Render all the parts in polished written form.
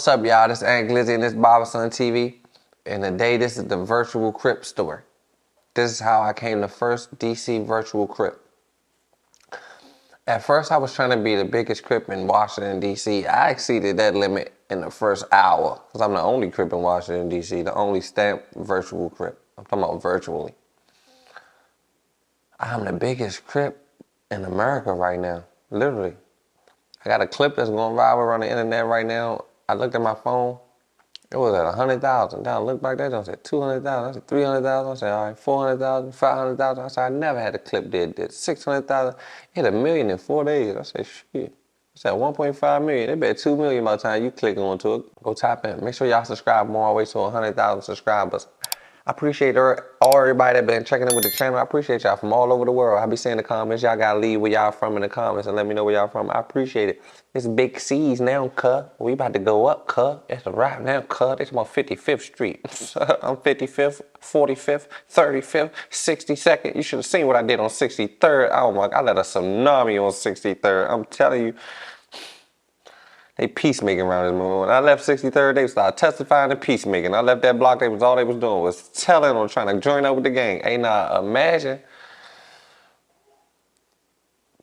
What's up, y'all? This is GLIZZY and this BRBARAson TV. And today, this is the Virtual Crip story. This is how I came to first DC Virtual Crip. At first, I was trying to be the biggest Crip in Washington, D.C. I exceeded that limit in the first hour, because I'm the only Crip in Washington, D.C., the only stamped Virtual Crip. I'm talking about virtually. I'm the biggest Crip in America right now, literally. I got a clip that's going viral around the internet right now. I looked at my phone. It was at 100,000. Then I looked back there, I said 200,000. I said 300,000. I said, all right, 400,000, 500,000. I said, I never had a clip did 600,000. Hit 1 million in 4 days. I said, shit. I said 1.5 million. They bet 2 million by the time you click onto it. Go tap in. Make sure y'all subscribe more all the way to 100,000 subscribers. I appreciate everybody that been checking in with the channel. I appreciate y'all from all over the world. I be seeing the comments. Y'all gotta leave where y'all from in the comments and let me know where y'all from. I appreciate it. It's big C's now, cuh. We about to go up, cuh. It's a wrap now, cuh. It's my 55th Street. I'm 55th, 45th, 35th, 62nd. You should have seen what I did on 63rd. Oh my God, I let a tsunami on 63rd. I'm telling you. They peacemaking around this movie. When I left 63rd, they started testifying and peacemaking. I left that block, all they was doing was telling or trying to join up with the gang. Hey, now imagine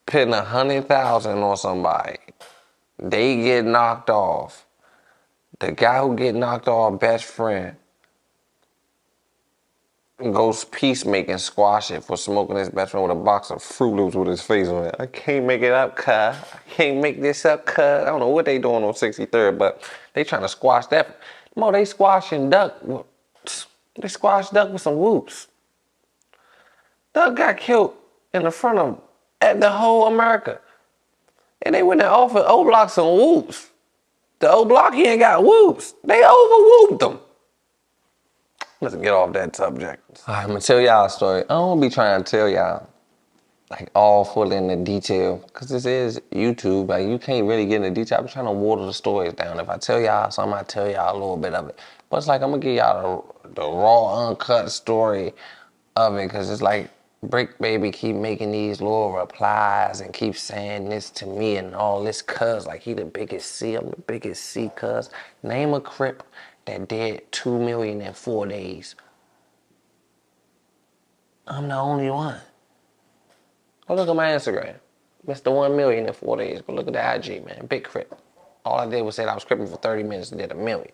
putting 100,000 on somebody. They get knocked off. The guy who get knocked off, best friend, goes peacemaking, squash it for smoking his best friend with a box of Fruit Loops with his face on it. I can't make it up, cuh. I can't make this up, cuh. I don't know what they doing on 63rd, but they trying to squash that. Mo, they squashing Duck. They squashed Duck with some whoops. Duck got killed in the front of the whole America. And they went and offered O Block some whoops. The O Block, he ain't got whoops. They over-whooped him. Let's get off that subject. All right, I'm gonna tell y'all a story. I don't be trying to tell y'all like all fully in the detail, because this is YouTube. Like, you can't really get into detail. I'm trying to water the stories down. If I tell y'all something, I tell y'all a little bit of it. But it's like I'm gonna give y'all the raw, uncut story of it, because it's like BRIC baby keep making these little replies and keep saying this to me and all this, cuz like he the biggest C. I'm the biggest C, cuz. Name a Crip that did 2 million in 4 days. I'm the only one. Go look at my Instagram. Mr. 1 million in 4 days. Go look at the IG, man. Big Crip. All I did was say I was cripping for 30 minutes and did 1 million.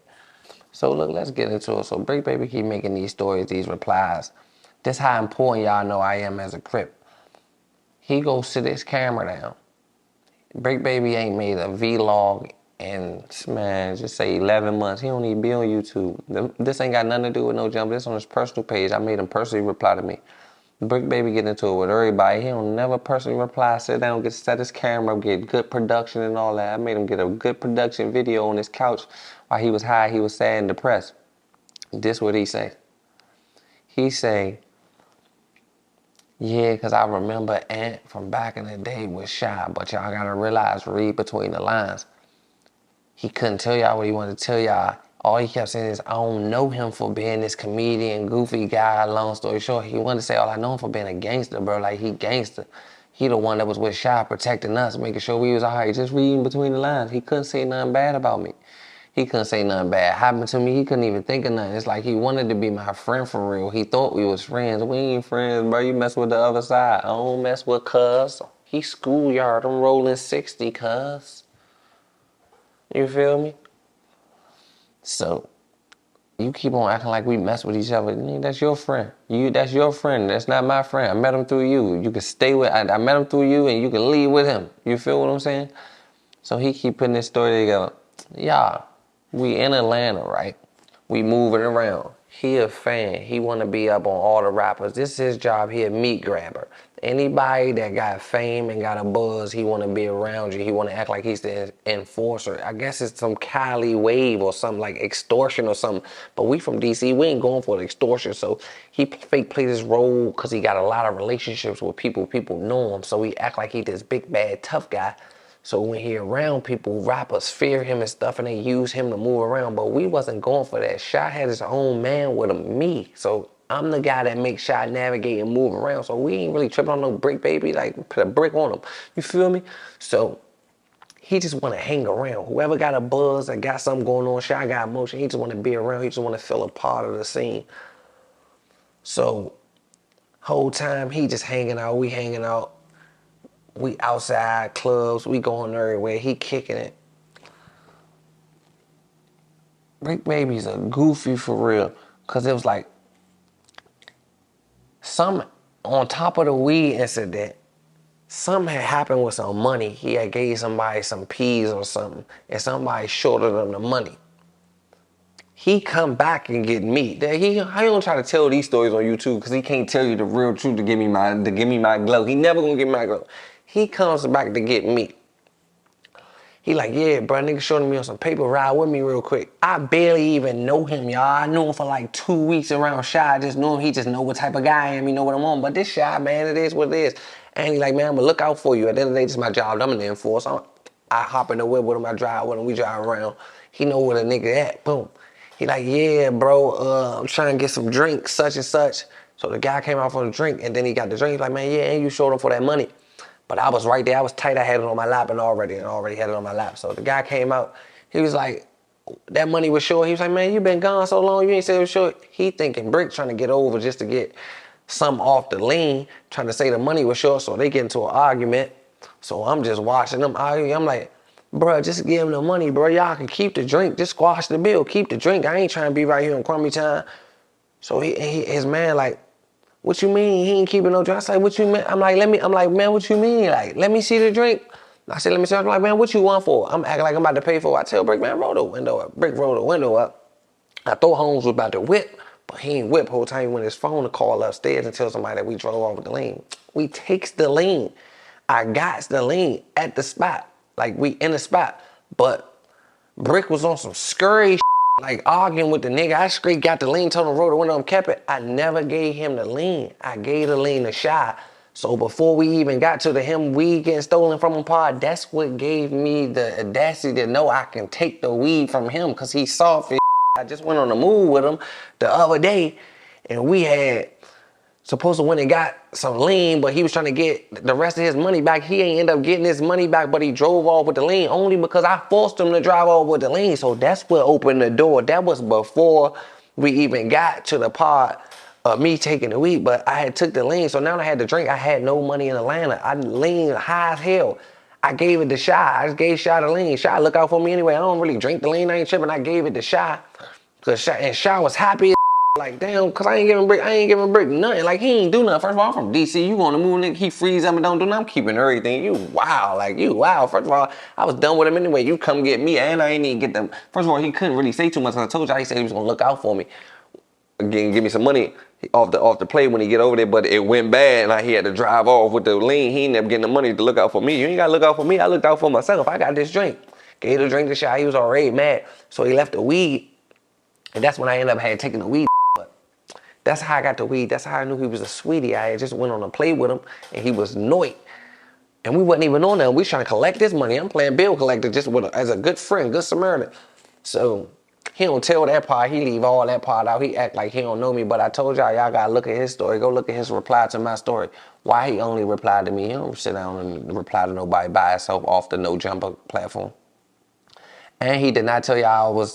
So look, let's get into it. So BRIC baby keep making these stories, these replies. This how important y'all know I am as a Crip. He go sit his camera down. BRIC baby ain't made a vlog in, man, just say 11 months. He don't even be on YouTube. This ain't got nothing to do with no jump. This on his personal page. I made him personally reply to me. BRIC baby get into it with everybody. He don't never personally reply, sit down, get set his camera, get good production and all that. I made him get a good production video on his couch while he was high, he was sad and depressed. This what he say. He say, yeah, because I remember Ant from back in the day was shy, but y'all gotta realize, read between the lines. He couldn't tell y'all what he wanted to tell y'all. All he kept saying is, I don't know him for being this comedian, goofy guy. Long story short, he wanted to say, all I know him for being a gangster, bro. Like, he gangster. He the one that was with Shy, protecting us, making sure we was all right, just reading between the lines. He couldn't say nothing bad about me. He couldn't say nothing bad happened to me. He couldn't even think of nothing. It's like he wanted to be my friend for real. He thought we was friends. We ain't friends, bro. You mess with the other side. I don't mess with cuz. He schoolyard. I'm rolling 60, cuz. You feel me? So, you keep on acting like we mess with each other. That's your friend. That's your friend. That's not my friend. I met him through you. You can stay with, I met him through you and you can leave with him. You feel what I'm saying? So he keep putting this story together. Y'all, we in Atlanta, right? We moving around. He a fan. He want to be up on all the rappers. This is his job. He a meat grabber. Anybody that got fame and got a buzz, he want to be around you. He want to act like he's the enforcer. I guess it's some Cali wave or something like extortion or something. But we from DC, we ain't going for the extortion. So he fake play this role because he got a lot of relationships with people. People know him. So he act like he this big, bad, tough guy. So when he around people, rappers fear him and stuff, and they use him to move around. But we wasn't going for that. Shy had his own man with him, me. So I'm the guy that makes Shy navigate and move around. So we ain't really tripping on no BRIC baby, like put a brick on him. You feel me? So he just want to hang around. Whoever got a buzz that got something going on, Shy got emotion, he just want to be around. He just want to feel a part of the scene. So, whole time he just hanging out, we hanging out. We outside clubs, we going everywhere, he kicking it. BRIC Baby's a goofy for real. Cause it was like, on top of the weed incident, something had happened with some money. He had gave somebody some peas or something, and somebody shorted him the money. He come back and get me. He don't try to tell these stories on YouTube because he can't tell you the real truth to give me my glow. He never gonna give me my glow. He comes back to get me. He like, yeah, bro, nigga shorted me on some paper, ride with me real quick. I barely even know him, y'all. I knew him for like 2 weeks around Shy. I just knew him. He just know what type of guy I am. He know what I'm on. But this Shy, man, it is what it is. And he like, man, I'm gonna look out for you. At the end of the day, this is my job. I'm in the enforce. I hop in the whip with him. I drive with him. We drive around. He know where the nigga at. Boom. He like, yeah, bro, I'm trying to get some drinks, such and such. So the guy came out for the drink, and then he got the drink. He's like, man, yeah, and you showed him for that money. But I was right there. I was tight. I had it on my lap and already had it on my lap. So the guy came out. He was like, that money was short. He was like, man, you been gone so long. You ain't said it was short. He thinking BRIC trying to get over just to get some off the lean, trying to say the money was short. So they get into an argument. So I'm just watching them argue. I'm like, bro, just give him the money, bro. Y'all can keep the drink. Just squash the bill. Keep the drink. I ain't trying to be right here on crummy time. So his man like, what you mean? He ain't keeping no drink. I say, what you mean? I'm like, man, what you mean? Like, let me see the drink. I said, let me see. I'm like, man, what you want for? I'm acting like I'm about to pay for it. I tell BRIC, man, roll the window up. BRIC roll the window up. I thought Holmes was about to whip, but he ain't whip. Whole time he went his phone to call upstairs and tell somebody that we drove off with the lean. We takes the lean. I got the lean at the spot. Like, we in the spot. But BRIC was on some scurry like arguing with the nigga. I straight got the lean, told him roll the window and kept it. I never gave him the lean. I gave the lean to Shy. So before we even got to him weed getting stolen from him pod, that's what gave me the audacity to know I can take the weed from him because he soft as I just went on the move with him the other day and we had supposed to went and got some lean, but he was trying to get the rest of his money back. He ain't end up getting his money back, but he drove off with the lean only because I forced him to drive off with the lean. So that's what opened the door. That was before we even got to the part of me taking the weed, but I had took the lean. So now I had to drink. I had no money in Atlanta. I lean high as hell. I gave it to Shy. I just gave Shy the lean. Shy look out for me anyway. I don't really drink the lean. I ain't tripping. I gave it to Shy. And Shy was happy. Like, damn, cause I ain't giving BRIC nothing. Like, he ain't do nothing. First of all, I'm from DC. You on the move, nigga. He freeze up and don't do nothing. I'm keeping everything. You wow. Like, you wow. First of all, I was done with him anyway. You come get me, and I ain't even get them. First of all, he couldn't really say too much. I told you, he said he was gonna look out for me. Again, give me some money off the play when he get over there, but it went bad, and he had to drive off with the lean. He ended up getting the money to look out for me. You ain't gotta look out for me. I looked out for myself. I got this drink. Gave the drink to Shy. He was already mad, so he left the weed, and that's when I ended up had taken the weed. That's how I got the weed. That's how I knew he was a sweetie. I had just went on a play with him, and he was Noit. And we wasn't even on that. We was trying to collect this money. I'm playing bill collector just as a good friend, good Samaritan. So he don't tell that part. He leave all that part out. He act like he don't know me. But I told y'all gotta look at his story. Go look at his reply to my story. Why he only replied to me. He don't sit down and reply to nobody by himself off the no jumper platform. And he did not tell y'all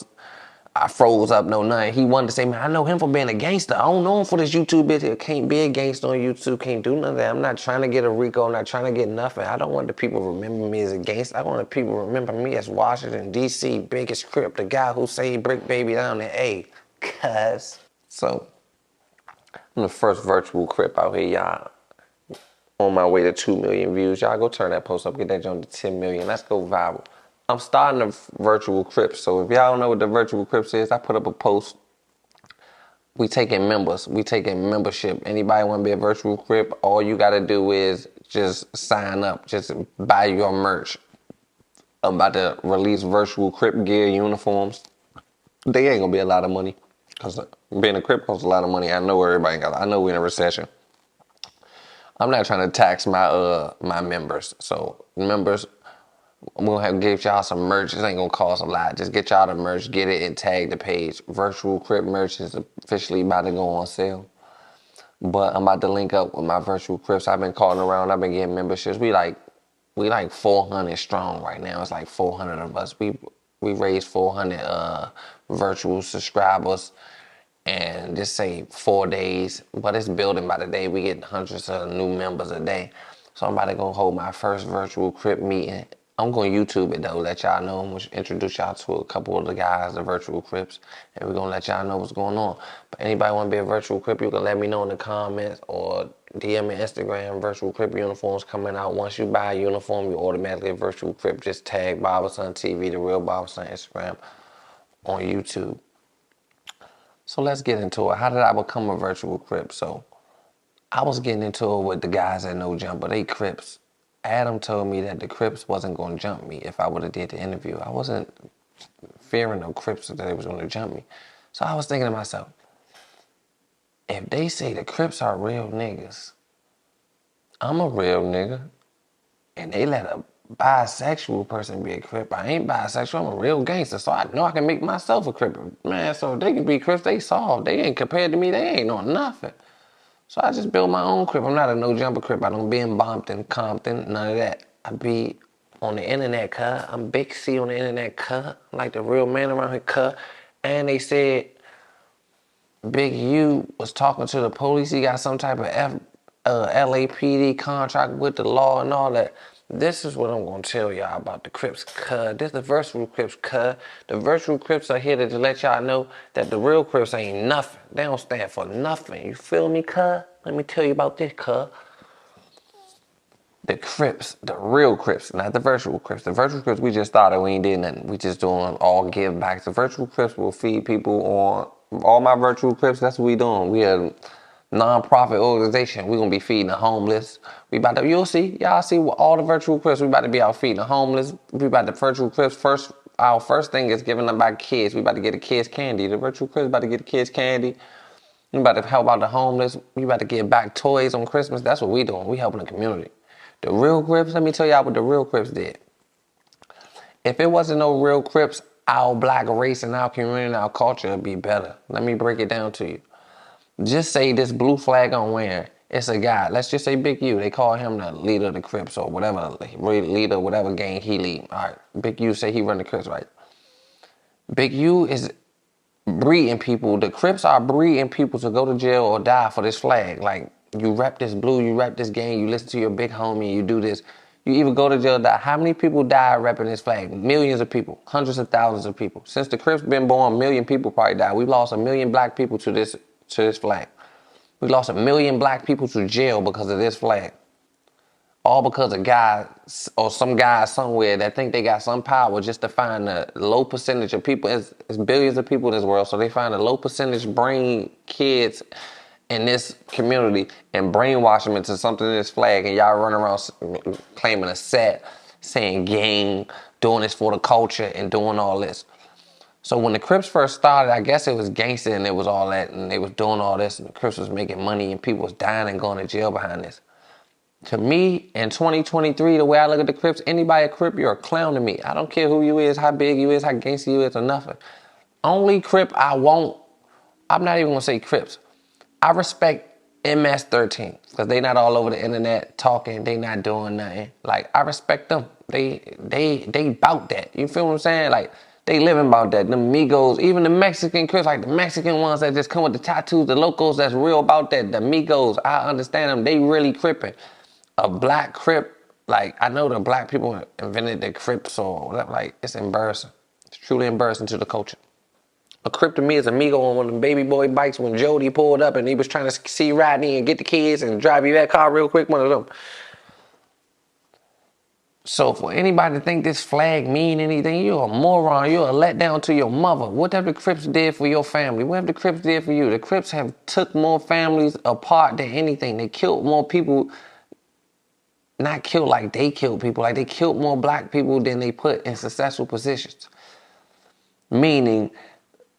I froze up, no nothing. He wanted to say, man, I know him for being a gangster. I don't know him for this YouTube bitch. He can't be a gangster on YouTube, can't do none of that. I'm not trying to get a RICO, I'm not trying to get nothing. I don't want the people to remember me as a gangster. I want the people to remember me as Washington, D.C., biggest Crip, the guy who saved BRIC Baby down in A. Cuz. So, I'm the first virtual Crip out here, y'all. On my way to 2 million views. Y'all go turn that post up, get that joint to 10 million. Let's go viral. I'm starting a virtual Crips, so if y'all don't know what the virtual Crips is, I put up a post. We taking members. We taking membership. Anybody want to be a virtual Crip, all you got to do is just sign up. Just buy your merch. I'm about to release virtual Crip gear uniforms. They ain't going to be a lot of money because being a Crip costs a lot of money. I know everybody got. I know we're in a recession. I'm not trying to tax my members. So members, I'm gonna have to give y'all some merch. This ain't gonna cost a lot. Just get y'all the merch, get it, and tag the page. Virtual Crip merch is officially about to go on sale. But I'm about to link up with my virtual Crips. I've been calling around. I've been getting memberships. We like We like 400 strong right now. It's like 400 of us. We raised 400 virtual subscribers, and just say 4 days, but it's building by the day. We get hundreds of new members a day. So I'm about to go hold my first virtual Crip meeting. I'm going to YouTube it though, let y'all know. I'm going to introduce y'all to a couple of the guys, the virtual Crips, and we're going to let y'all know what's going on. But anybody want to be a virtual Crip, you can let me know in the comments or DM me Instagram. Virtual Crip uniforms coming out. Once you buy a uniform, you automatically a virtual Crip. Just tag Barberson TV, The Real Barberson Instagram on YouTube. So let's get into it. How did I become a virtual Crip? So I was getting into it with the guys at No Jumper. They Crips. Adam told me that the Crips wasn't going to jump me if I would have did the interview. I wasn't fearing no Crips that they was going to jump me. So I was thinking to myself, if they say the Crips are real niggas, I'm a real nigga, and they let a bisexual person be a Crip. I ain't bisexual, I'm a real gangster, so I know I can make myself a Crip. Man, so if they can be Crips, they soft. They ain't compared to me, they ain't on nothing. So I just built my own Crip. I'm not a no jumper Crip. I don't be in Bompton, Compton, none of that. I be on the internet, cuz. I'm Big C on the internet, cuz. I'm like the real man around here, cuz. And they said Big U was talking to the police. He got some type of LAPD contract with the law and all that. This is what I'm going to tell y'all about the Crips, cuz. This is the virtual Crips, cuz. The virtual Crips are here to let y'all know that the real Crips ain't nothing. They don't stand for nothing. You feel me, cuz? Let me tell you about this, cuz. The Crips, the real Crips, not the virtual Crips. The virtual Crips, we just started, we ain't did nothing. We just doing all give backs. The virtual Crips will feed people on, all my virtual Crips, that's what we doing. We a non-profit organization. We gonna be feeding the homeless. We about to, you'll see, y'all see all the virtual Crips, we about to be out feeding the homeless. We about the virtual Crips, our first thing is giving them back kids. We about to get the kids candy. The virtual Crips about to get the kids candy. We about to help out the homeless. We about to get back toys on Christmas. That's what we doing. We helping the community. The real Crips, let me tell y'all what the real Crips did. If it wasn't no real Crips, our black race and our community and our culture would be better. Let me break it down to you. Just say this blue flag I'm wearing, it's a guy. Let's just say Big U. They call him the leader of the Crips or whatever, leader, whatever gang he lead. All right, Big U say he run the Crips, right? Big U is breeding people. The Crips are breeding people to go to jail or die for this flag. Like, you rep this blue, you rep this gang, you listen to your big homie, you do this. You either go to jail or die. How many people died repping this flag? Millions of people, hundreds of thousands of people. Since the Crips been born, 1 million people probably died. We lost 1 million black people to this flag. We lost 1 million black people to jail because of this flag. All because of guys or some guys somewhere that think they got some power just to find a low percentage of people. It's billions of people in this world, so they find a low percentage brain kids in this community and brainwash them into something in this flag, and y'all run around claiming a set, saying gang, doing this for the culture and doing all this. So when the Crips first started, I guess it was gangster and it was all that, and they was doing all this, and the Crips was making money and people was dying and going to jail behind this. To me, in 2023, the way I look at the Crips, anybody a Crip, you're a clown to me. I don't care who you is, how big you is, how gangster you is, or nothing. Only Crip I won't, I'm not even gonna say Crips. I respect MS-13, because they not all over the internet talking, they not doing nothing. Like, I respect them. They bout that. You feel what I'm saying? Like, they living about that. The Migos, even the Mexican Crips, like the Mexican ones that just come with the tattoos, the locals that's real about that, the Migos, I understand them. They really cripping. A black Crip, like, I know the black people invented the Crips or whatever, like, it's embarrassing. It's truly embarrassing to the culture. A Crip to me is a Migo on one of them baby boy bikes when Jody pulled up and he was trying to see Rodney and get the kids and drive you that car real quick, one of them. So for anybody to think this flag mean anything, you're a moron, you're a letdown to your mother. What have the Crips did for your family? What have the Crips did for you? The Crips have took more families apart than anything. They killed more people. Not killed like they killed people, like they killed more black people than they put in successful positions. Meaning,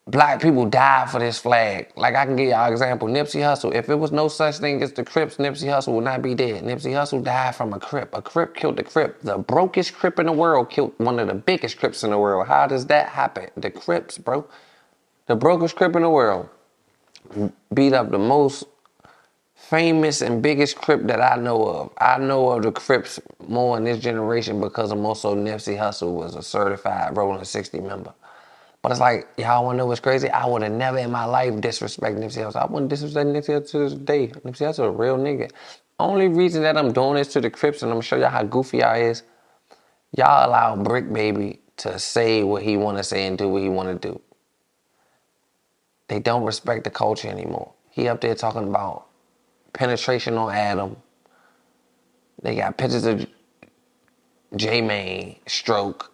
black people died for this flag. Like, I can give y'all an example. Nipsey Hussle. If it was no such thing as the Crips, Nipsey Hussle would not be dead. Nipsey Hussle died from a Crip. A Crip killed the Crip. The brokest Crip in the world killed one of the biggest Crips in the world. How does that happen? The Crips, bro. The brokest Crip in the world beat up the most famous and biggest Crip that I know of. I know of the Crips more in this generation because of more so Nipsey Hussle was a certified Rolling 60 member. But it's like, y'all wanna know what's crazy? I would have never in my life disrespect Nipsey Hussle. I wouldn't disrespect Nipsey Hussle to this day. Nipsey Hussle a real nigga. Only reason that I'm doing this to the Crips, and I'm gonna show y'all how goofy y'all is, y'all allow BRIC Baby to say what he wanna say and do what he wanna do. They don't respect the culture anymore. He up there talking about penetration on Adam. They got pictures of J-Mane, stroke.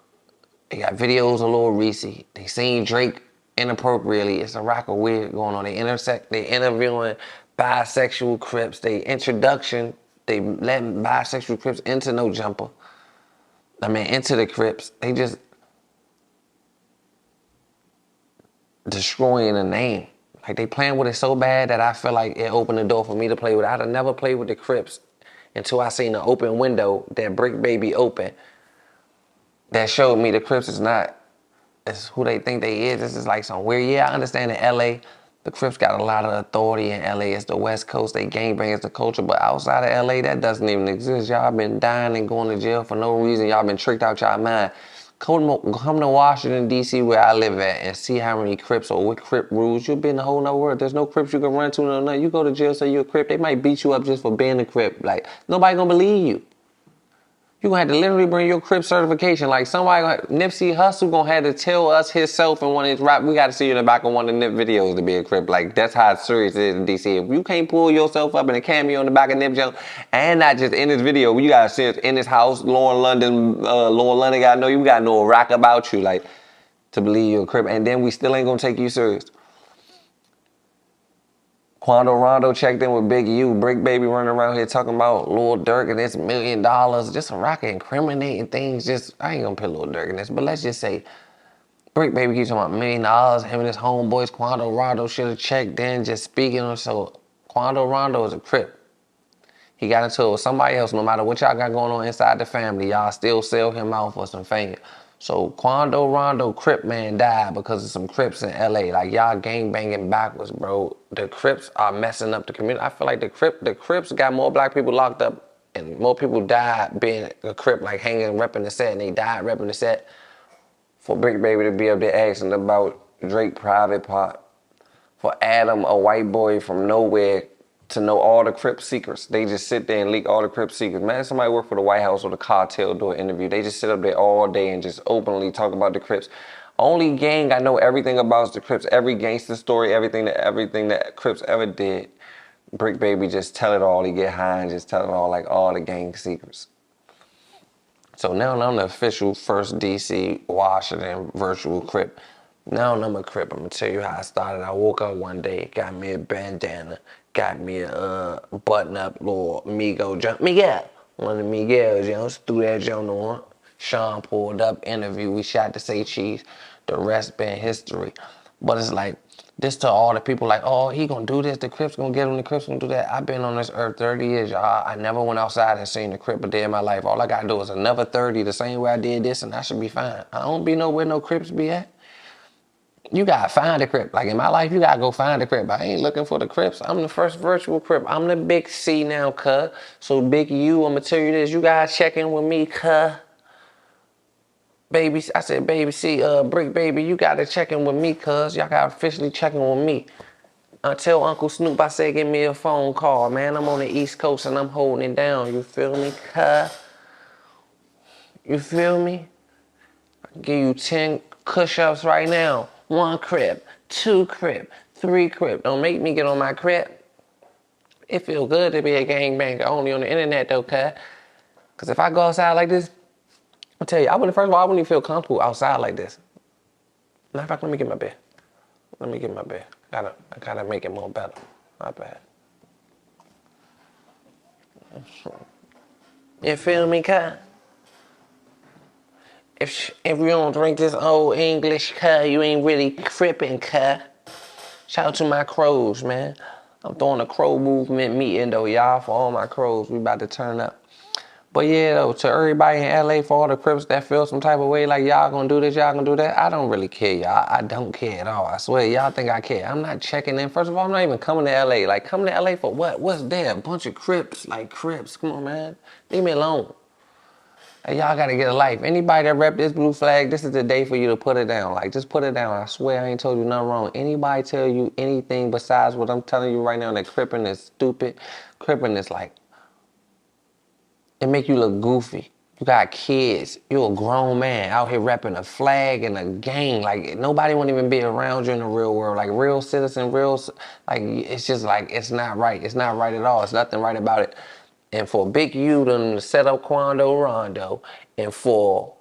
They got videos of Lil Reese. They seen Drake inappropriately. It's a rock of weird going on. They interviewing bisexual Crips. They introduction, they letting bisexual Crips into No Jumper. Into the Crips. They just destroying the name. Like, they playing with it so bad that I feel like it opened the door for me to play with it. I'd have never played with the Crips until I seen the open window that BRIC Baby opened that showed me the Crips is not as who they think they is. This is like some weird. Yeah, I understand in LA, the Crips got a lot of authority in LA. It's the West Coast. They gangbang is the culture. But outside of LA, that doesn't even exist. Y'all been dying and going to jail for no reason. Y'all been tricked out y'all mind. Come to Washington, D.C., where I live at, and see how many Crips or what Crip rules. You'll be in the whole nother world. There's no Crips you can run to. No, you go to jail, say you're a Crip. They might beat you up just for being a Crip. Like, nobody gonna believe you. You gonna have to literally bring your Crip certification. Like, Nipsey Hussle gonna have to tell us himself in one of his rap, we gotta see you in the back of one of the Nip videos to be a Crip. Like, that's how serious it is in DC. If you can't pull yourself up in a cameo in the back of Nip Jones, and not just in this video, you gotta see it in this house, Lauren London gotta know you, gotta know a rack about you, like, to believe you're a Crip. And then we still ain't gonna take you serious. Quando Rondo checked in with Big U. BRIC Baby running around here talking about Lil Durk and this $1 million. Just a rock incriminating things. I ain't gonna put Lil Durk in this, but let's just say BRIC Baby keeps talking about $1 million. Him and his homeboys, Quando Rondo should have checked in, just speaking on. So Quando Rondo is a Crip. He got into it with somebody else. No matter what y'all got going on inside the family, y'all still sell him out for some fame. So Quando Rondo Crip man died because of some Crips in LA. Like, y'all gang banging backwards, bro. The Crips are messing up the community. I feel like the Crips got more black people locked up and more people died being a Crip, like hanging, repping the set, and they died repping the set for BRIC Baby to be up there asking about Drake private part. For Adam, a white boy from nowhere, to know all the Crip secrets. They just sit there and leak all the Crip secrets. Man, somebody work for the White House or the cartel, do an interview. They just sit up there all day and just openly talk about the Crips. Only gang I know everything about is the Crips. Every gangster story, everything that Crips ever did. BRIC Baby just tell it all. He get high and just tell it all, like all the gang secrets. So now I'm the official first DC Washington Virtual Crip. Now I'm a Crip. I'm gonna tell you how I started. I woke up one day, got me a bandana, got me a button-up little Migo jump. Miguel, one of the Miguel Jones, threw that joint on. Sean pulled up, interview. We shot to say cheese. The rest been history. But it's like, this to all the people like, oh, he gonna do this, the Crips gonna get him, the Crips gonna do that. I've been on this earth 30 years, y'all. I never went outside and seen the Crip a day in my life. All I gotta do is another 30 the same way I did this, and I should be fine. I don't be know where no Crips be at. You gotta find the Crip. Like, in my life, you gotta go find the Crip. I ain't looking for the Crips. I'm the first virtual Crip. I'm the big C now, cuh. So Big U, I'ma tell you this, you gotta check in with me, cuh. Baby, I said, baby, see, BRIC Baby, you gotta check in with me, cuz. Y'all gotta officially check in with me. Tell Uncle Snoop I said, give me a phone call, man. I'm on the East Coast and I'm holding it down. You feel me, cuz? You feel me? I can give you 10 push-ups right now. 1 Crip, 2 Crip, 3 Crip. Don't make me get on my Crip. It feel good to be a gangbanger, only on the internet though, cuz. Cause if I go outside like this, I'll tell you, first of all, I wouldn't even feel comfortable outside like this. Matter of fact, let me get my bed. I gotta make it more better. My bad. You feel me, cuz? If you don't drink this old English, cuz, you ain't really crippin', cuz. Shout out to my crows, man. I'm throwing a crow movement meeting though, y'all, for all my crows. We about to turn up. But yeah, though, to everybody in LA, for all the Crips that feel some type of way, like y'all gonna do this, y'all gonna do that, I don't really care, y'all. I don't care at all. I swear, y'all think I care. I'm not checking in. First of all, I'm not even coming to LA. Like, coming to LA for what? What's there? A bunch of Crips, like Crips. Come on, man. Leave me alone. Hey, y'all gotta get a life. Anybody that rep this blue flag, this is the day for you to put it down. Like, just put it down. I swear I ain't told you nothing wrong. Anybody tell you anything besides what I'm telling you right now that cripping is stupid, cripping is like, it make you look goofy. You got kids. You a grown man out here repping a flag and a gang. Like, nobody won't even be around you in the real world. Like, real citizen, like, it's just like, it's not right. It's not right at all. It's nothing right about it. And for Big U to set up Quando Rondo, and for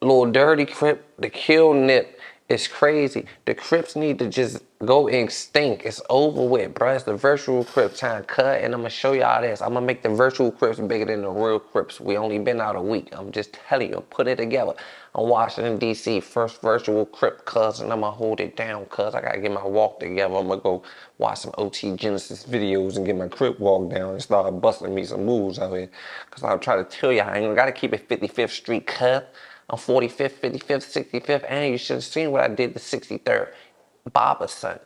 Little Dirty Crip to kill Nip, it's crazy. The Crips need to just go extinct. It's over with, bro. It's the Virtual Crip time cut, and I'm gonna show y'all this. I'm gonna make the Virtual Crips bigger than the real Crips. We only been out a week. I'm just telling you, put it together. I'm Washington, D.C., first Virtual Crip, cuz, and I'm gonna hold it down, cuz. I gotta get my walk together. I'm gonna go watch some OT Genesis videos and get my Crip walk down and start busting me some moves out here. Cuz I'm trying to tell y'all, I ain't gotta keep it 55th Street, cuz. I'm 45th, 55th, 65th, and you should have seen what I did to 63rd. Barberson.